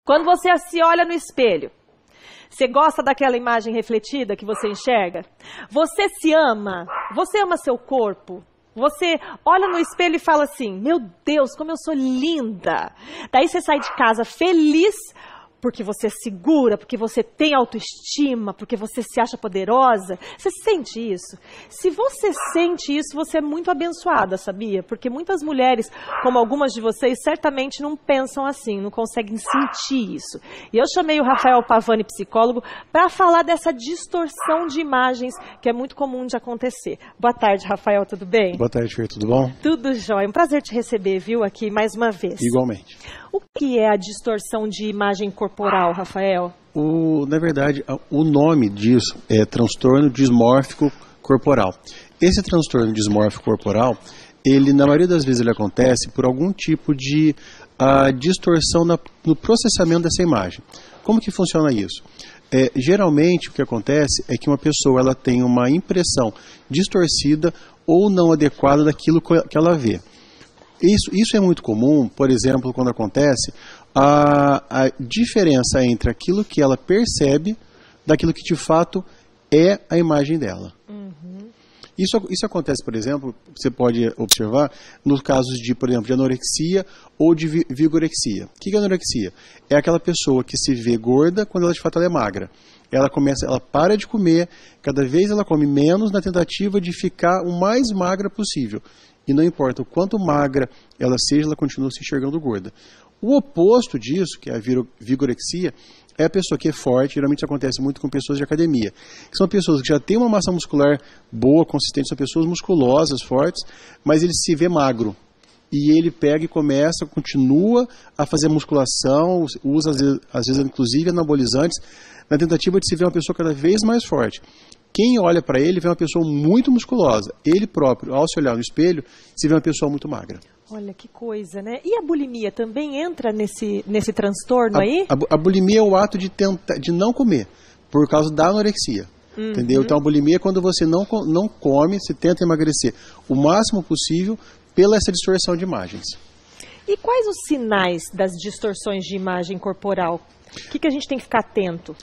Quando você se olha no espelho, você gosta daquela imagem refletida que você enxerga? Você se ama? Você ama seu corpo? Você olha no espelho e fala assim, meu Deus, como eu sou linda. Daí você sai de casa feliz porque você é segura, porque você tem autoestima, porque você se acha poderosa. Você sente isso? Se você sente isso, você é muito abençoada, sabia? Porque muitas mulheres, como algumas de vocês, certamente não pensam assim, não conseguem sentir isso. E eu chamei o Rafael Pavani, psicólogo, para falar dessa distorção de imagens que é muito comum de acontecer. Boa tarde, Rafael, tudo bem? Boa tarde, Fer, tudo bom? Tudo jóia. Um prazer te receber, viu, aqui mais uma vez. Igualmente. O que é a distorção de imagem corporal, Rafael? Na verdade, o nome disso é transtorno dismórfico corporal. Esse transtorno dismórfico corporal, ele na maioria das vezes ele acontece por algum tipo de distorção no processamento dessa imagem. Como que funciona isso? Geralmente o que acontece é que uma pessoa ela tem uma impressão distorcida ou não adequada daquilo que ela vê. Isso é muito comum, por exemplo, quando acontece a diferença entre aquilo que ela percebe daquilo que de fato é a imagem dela. Uhum. Isso acontece, por exemplo, você pode observar nos casos de, por exemplo, de anorexia ou de vigorexia. O que é anorexia? É aquela pessoa que se vê gorda quando ela de fato ela é magra. Ela para de comer, cada vez ela come menos na tentativa de ficar o mais magra possível. E não importa o quanto magra ela seja, ela continua se enxergando gorda. O oposto disso, que é a vigorexia, é a pessoa que é forte, geralmente isso acontece muito com pessoas de academia, que são pessoas que já têm uma massa muscular boa, consistente, são pessoas musculosas, fortes, mas ele se vê magro. E ele pega e continua a fazer musculação, usa às vezes inclusive anabolizantes, na tentativa de se ver uma pessoa cada vez mais forte. Quem olha para ele vê uma pessoa muito musculosa. Ele próprio, ao se olhar no espelho, se vê uma pessoa muito magra. Olha que coisa, né? E a bulimia também entra nesse transtorno aí? A bulimia é o ato de não comer, por causa da anorexia. Uhum. Entendeu? Então a bulimia é quando você não come, você tenta emagrecer o máximo possível pela essa distorção de imagens. E quais os sinais das distorções de imagem corporal? O que a gente tem que ficar atento?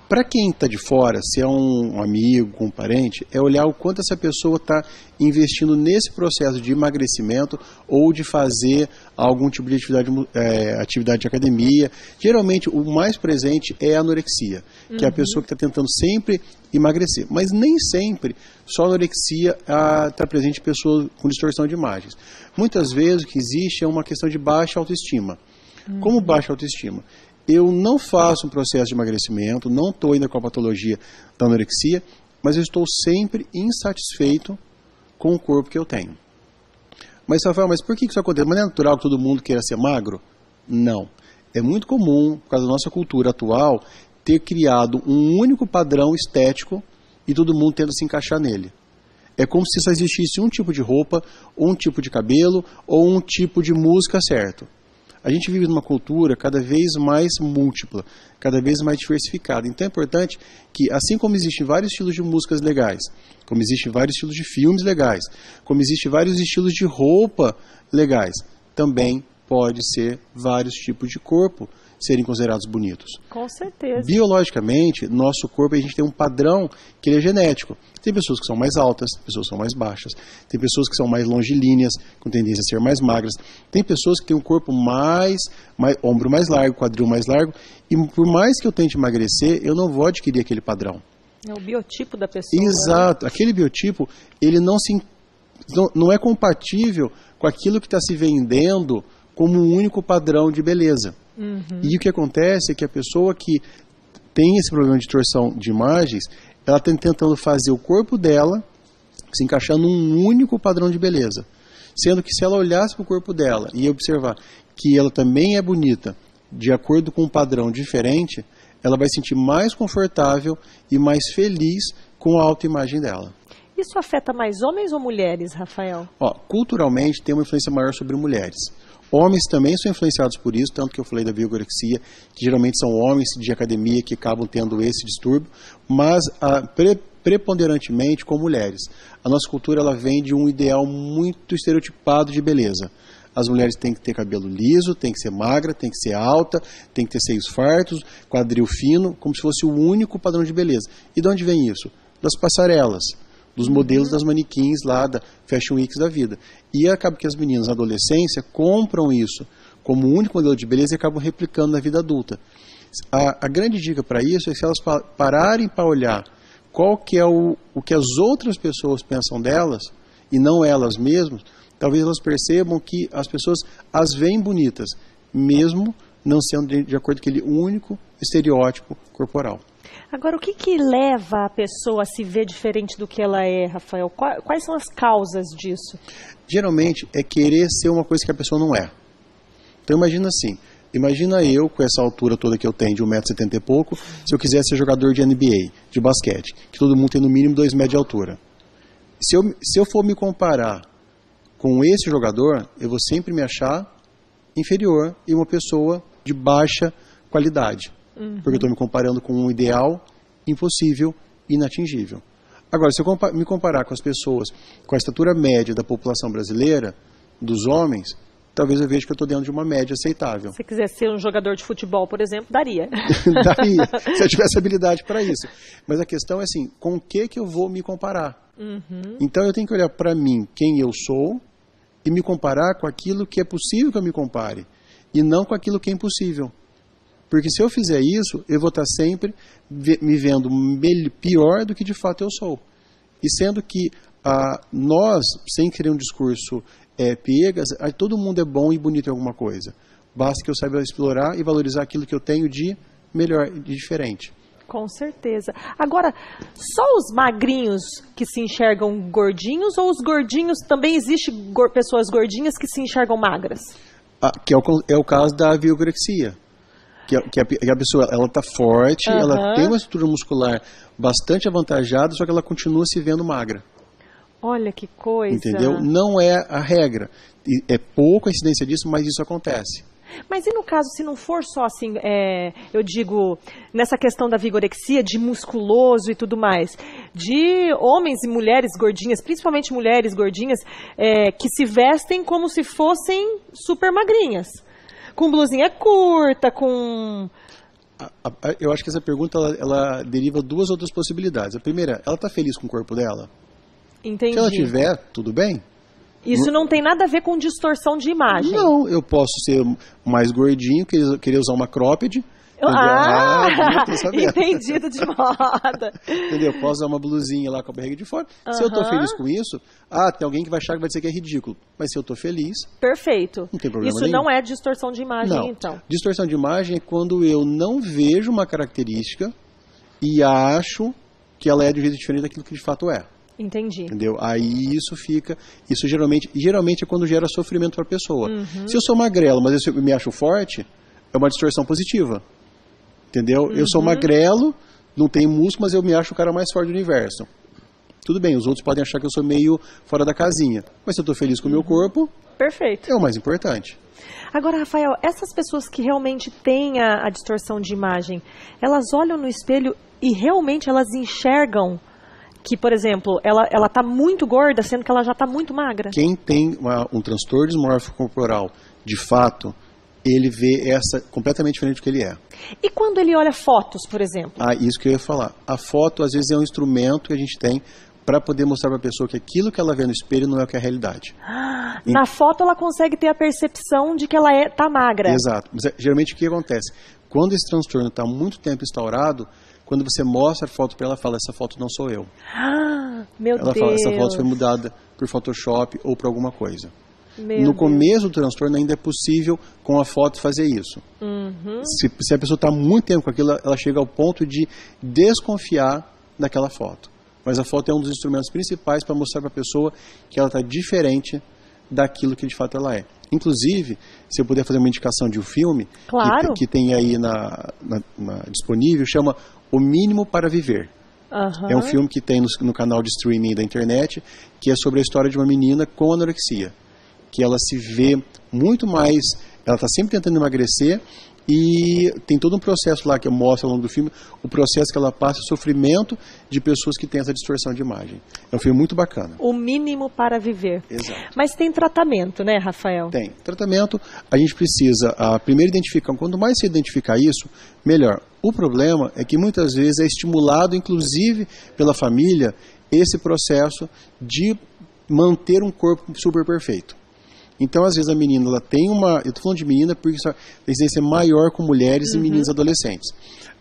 Para quem está de fora, se é um amigo, um parente, é olhar o quanto essa pessoa está investindo nesse processo de emagrecimento ou de fazer algum tipo de atividade de academia. Geralmente, o mais presente é a anorexia, que é a pessoa que está tentando sempre emagrecer. Mas nem sempre só a anorexia está presente em pessoas com distorção de imagens. Muitas vezes o que existe é uma questão de baixa autoestima. Como baixa autoestima? Eu não faço um processo de emagrecimento, não estou ainda com a patologia da anorexia, mas eu estou sempre insatisfeito com o corpo que eu tenho. Mas, Rafael, por que isso acontece? Mas não é natural que todo mundo queira ser magro? Não. É muito comum, por causa da nossa cultura atual, ter criado um único padrão estético e todo mundo tenta se encaixar nele. É como se só existisse um tipo de roupa, ou um tipo de cabelo, ou um tipo de música certo. A gente vive numa cultura cada vez mais múltipla, cada vez mais diversificada. Então é importante que, assim como existem vários estilos de músicas legais, como existem vários estilos de filmes legais, como existem vários estilos de roupa legais, também pode ser vários tipos de corpo serem considerados bonitos. Com certeza. Biologicamente, nosso corpo, a gente tem um padrão que ele é genético. Tem pessoas que são mais altas, pessoas que são mais baixas, tem pessoas que são mais longilíneas, com tendência a ser mais magras, tem pessoas que têm um corpo ombro mais largo, quadril mais largo, e por mais que eu tente emagrecer, eu não vou adquirir aquele padrão. É o biotipo da pessoa. Exato. Né? Aquele biotipo, ele não é compatível com aquilo que está se vendendo como um único padrão de beleza. Uhum. E o que acontece é que a pessoa que tem esse problema de distorção de imagens, ela está tentando fazer o corpo dela se encaixar num único padrão de beleza. Sendo que se ela olhasse para o corpo dela e observar que ela também é bonita, de acordo com um padrão diferente, ela vai se sentir mais confortável e mais feliz com a autoimagem dela. Isso afeta mais homens ou mulheres, Rafael? Culturalmente tem uma influência maior sobre mulheres. Homens também são influenciados por isso, tanto que eu falei da vigorexia, que geralmente são homens de academia que acabam tendo esse distúrbio, mas preponderantemente com mulheres. A nossa cultura ela vem de um ideal muito estereotipado de beleza. as mulheres têm que ter cabelo liso, tem que ser magra, tem que ser alta, tem que ter seios fartos, quadril fino, como se fosse o único padrão de beleza. E de onde vem isso? Das passarelas, dos modelos das manequins lá da Fashion Weeks da vida. E acaba que as meninas na adolescência compram isso como o único modelo de beleza e acabam replicando na vida adulta. A grande dica para isso é que se elas pararem para olhar qual que é o que as outras pessoas pensam delas, e não elas mesmas, talvez elas percebam que as pessoas as veem bonitas, mesmo não sendo de acordo com aquele único estereótipo corporal. Agora, o que leva a pessoa a se ver diferente do que ela é, Rafael? Quais são as causas disso? Geralmente é querer ser uma coisa que a pessoa não é. Então imagina assim, imagina eu com essa altura toda que eu tenho de 1,70 m e pouco, se eu quisesse ser jogador de NBA, de basquete, que todo mundo tem no mínimo 2 metros de altura. Se eu for me comparar com esse jogador, eu vou sempre me achar inferior e uma pessoa de baixa qualidade. Porque eu estou me comparando com um ideal impossível, inatingível. Agora, se eu me comparar com as pessoas com a estatura média da população brasileira, dos homens, talvez eu veja que eu estou dentro de uma média aceitável. Se quiser ser um jogador de futebol, por exemplo, daria. Daria, se eu tivesse habilidade para isso. Mas a questão é assim, com o que eu vou me comparar? Então eu tenho que olhar para mim, quem eu sou, e me comparar com aquilo que é possível que eu me compare, e não com aquilo que é impossível. Porque se eu fizer isso, eu vou estar sempre me vendo pior do que de fato eu sou. E sendo que nós, sem querer um discurso piegas, todo mundo é bom e bonito em alguma coisa. Basta que eu saiba explorar e valorizar aquilo que eu tenho de melhor e de diferente. Com certeza. Agora, só os magrinhos que se enxergam gordinhos ou os gordinhos, também existem pessoas gordinhas que se enxergam magras? Que é o caso da vigorexia. Que a pessoa está forte, ela tem uma estrutura muscular bastante avantajada, só que ela continua se vendo magra. Olha que coisa. Entendeu? Não é a regra. É pouca incidência disso, mas isso acontece. Mas e no caso, se não for só assim, eu digo, nessa questão da vigorexia, de musculoso e tudo mais, de homens e mulheres gordinhas, principalmente mulheres gordinhas, que se vestem como se fossem super magrinhas. Com blusinha curta, com... Eu acho que essa pergunta, ela deriva duas outras possibilidades. A primeira, ela está feliz com o corpo dela? Entendi. Se ela tiver, tudo bem. Isso não tem nada a ver com distorção de imagem. Não, eu posso ser mais gordinho, querer usar uma cropped. Entendido de moda. Entendeu? Posso usar uma blusinha lá com a barriga de fora. Se eu estou feliz com isso, tem alguém que vai achar que vai dizer que é ridículo. Mas se eu estou feliz... Perfeito. Não tem problema isso nenhum. Não é distorção de imagem, não. então. Distorção de imagem é quando eu não vejo uma característica e acho que ela é de um jeito diferente daquilo que de fato é. Entendi. Entendeu? Aí isso geralmente é quando gera sofrimento para a pessoa. Se eu sou magrelo, mas eu me acho forte, é uma distorção positiva. Entendeu? Eu sou magrelo, não tenho músculo, mas eu me acho o cara mais forte do universo. Tudo bem, os outros podem achar que eu sou meio fora da casinha. Mas se eu estou feliz com o meu corpo, perfeito. É o mais importante. Agora, Rafael, essas pessoas que realmente têm a distorção de imagem, elas olham no espelho e realmente elas enxergam que, por exemplo, ela está muito gorda, sendo que ela já está muito magra? Quem tem um transtorno dismórfico corporal, de fato, ele vê essa completamente diferente do que ele é. E quando ele olha fotos, por exemplo? Isso que eu ia falar. A foto, às vezes, é um instrumento que a gente tem para poder mostrar para a pessoa que aquilo que ela vê no espelho não é o que é a realidade. Na foto ela consegue ter a percepção de que ela está magra. Exato. Mas, geralmente o que acontece? Quando esse transtorno está há muito tempo instaurado, quando você mostra a foto para ela, fala, essa foto não sou eu. Meu Deus. Ela fala, essa foto foi mudada por Photoshop ou por alguma coisa. No começo do transtorno ainda é possível com a foto fazer isso. Se a pessoa está muito tempo com aquilo, ela chega ao ponto de desconfiar daquela foto. Mas a foto é um dos instrumentos principais para mostrar para a pessoa que ela está diferente daquilo que de fato ela é. Inclusive, se eu puder fazer uma indicação de um filme, claro, que tem aí disponível, chama O Mínimo para Viver. É um filme que tem no canal de streaming da internet, que é sobre a história de uma menina com anorexia. Que ela se vê muito mais, ela está sempre tentando emagrecer, E tem todo um processo lá que mostra ao longo do filme, o processo que ela passa, o sofrimento de pessoas que têm essa distorção de imagem. É um filme muito bacana. O mínimo para viver. Exato. Mas tem tratamento, né, Rafael? Tem. Tratamento, a gente precisa primeiro identificar, quanto mais se identificar isso, melhor. O problema é que muitas vezes é estimulado, inclusive pela família, esse processo de manter um corpo super perfeito. Então, às vezes, a menina ela tem eu estou falando de menina porque a tendência é maior com mulheres e meninas adolescentes.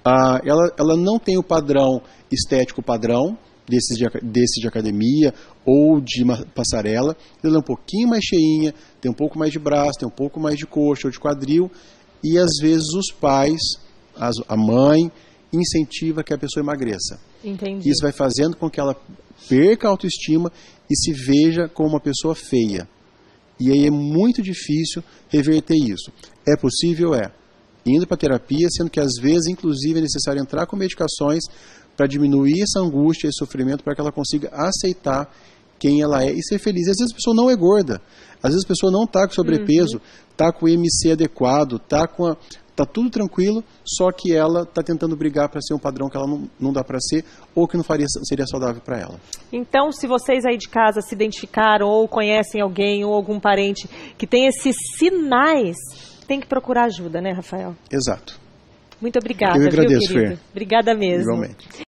Ela não tem o padrão estético padrão desses de academia ou de passarela. Ela é um pouquinho mais cheinha, tem um pouco mais de braço, tem um pouco mais de coxa ou de quadril. E, às vezes, os pais, a mãe, incentiva que a pessoa emagreça. Entendi. Isso vai fazendo com que ela perca a autoestima e se veja como uma pessoa feia. E aí é muito difícil reverter isso. É possível? É. Indo para terapia, sendo que às vezes, inclusive, é necessário entrar com medicações para diminuir essa angústia, esse sofrimento, para que ela consiga aceitar quem ela é e ser feliz. Às vezes a pessoa não é gorda, às vezes a pessoa não está com sobrepeso, está com o IMC adequado, está tudo tranquilo, só que ela está tentando brigar para ser um padrão que ela não dá para ser ou que não seria saudável para ela. Então, se vocês aí de casa se identificaram ou conhecem alguém ou algum parente que tem esses sinais, tem que procurar ajuda, né, Rafael? Exato. Muito obrigada, Eu agradeço, viu, querido? Fer. Obrigada mesmo. Igualmente.